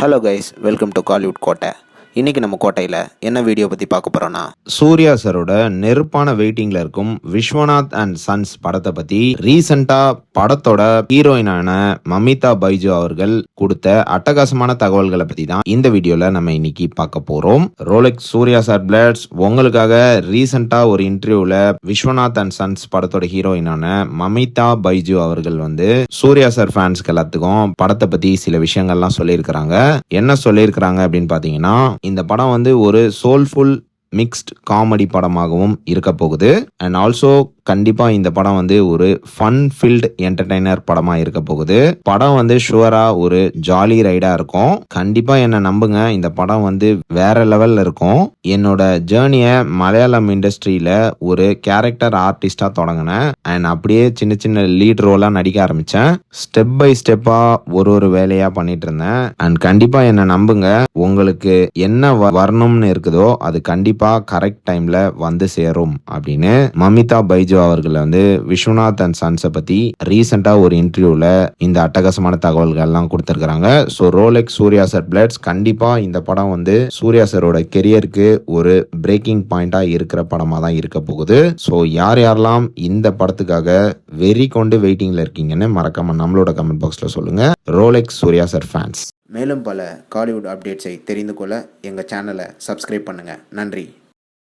Hello guys, welcome to Kollywood கோட்டை. இன்றைக்கி நம்ம கோட்டையில் என்ன வீடியோ பற்றி பார்க்க போகிறோன்னா, சூர்யா சரோட நெருப்பான வெயிட்டிங்கில் இருக்கும் விஸ்வநாத் அண்ட் சன்ஸ் படத்தை பற்றி ரீசெண்டாக படத்தோட ஹீரோயினான மமிதா பைஜு அவர்கள் கொடுத்த அட்டகாசமான தகவல்களை பற்றி தான் இந்த வீடியோவில் நம்ம இன்னைக்கு பார்க்க போகிறோம். ரோலெக்ஸ் சூர்யா சார் பிளட்ஸ் உங்களுக்காக ரீசெண்டாக ஒரு இன்டர்வியூவில் விஸ்வநாத் அண்ட் சன்ஸ் படத்தோட ஹீரோயினான மமிதா பைஜு அவர்கள் சூர்யா சார் ஃபேன்ஸ்க்கு எல்லாத்துக்கும் படத்தை பற்றி சில விஷயங்கள்லாம் சொல்லியிருக்கிறாங்க. என்ன சொல்லியிருக்கிறாங்க அப்படின்னு பார்த்தீங்கன்னா, இந்த படம் ஒரு சோல்ஃபுல் மிக்ஸ்ட் காமெடி படமாகவும் இருக்க போகுது. அண்ட் ஆல்சோ கண்டிப்பா இந்த படம் ஒரு ஃபன் ஃபில்ட் என்டர்டைனர் படமா இருக்க போகுது. படம் ஷுவரா ஒரு ஜாலி ரைடா இருக்கும். கண்டிப்பா என்ன நம்புங்க, இந்த படம் வேற லெவல்ல இருக்கும். என்னோட ஜேர்னிய மலையாளம் இண்டஸ்ட்ரியில ஒரு கேரக்டர் ஆர்டிஸ்டா தொடங்கினேன். அண்ட் அப்படியே சின்ன சின்ன லீட் ரோலா நடிக்க ஆரம்பிச்சேன். ஸ்டெப் பை ஸ்டெப்பா ஒரு வேலையா பண்ணிட்டு இருந்தேன். அண்ட் கண்டிப்பா என்ன நம்புங்க, உங்களுக்கு என்ன வரணும்னு இருக்குதோ அது கண்டிப்பா கரெக்ட் டைம்ல சேரும் அப்படின்னு மமிதா பைஜு அவர்கள் விஸ்வநாத் அண்ட் சன்ஸை பத்தி ரீசெண்டா ஒரு இன்டர்வியூல இந்த அட்டகாசமான தகவல்கள் எல்லாம் கொடுத்திருக்காங்க. ஸோ ரோலெக்ஸ் சூர்யா சார் பிளட்ஸ் கண்டிப்பா இந்த படம் சூர்யா சாரோட கெரியருக்கு ஒரு பிரேக்கிங் பாயிண்டா இருக்கிற படமா தான் இருக்க போகுது. ஸோ யாரெல்லாம் இந்த படத்துக்காக வெறி கொண்டு வெயிட்டிங்ல இருக்கீங்கன்னு மறக்காம நம்மளோட கமெண்ட் பாக்ஸ்ல சொல்லுங்க. Rolex Suriya sir fans. மேலும் பல காலிவுட் அப்டேட்ஸை தெரிந்து கொள்ள எங்கள் சேனலை சப்ஸ்கிரைப் பண்ணுங்கள். நன்றி.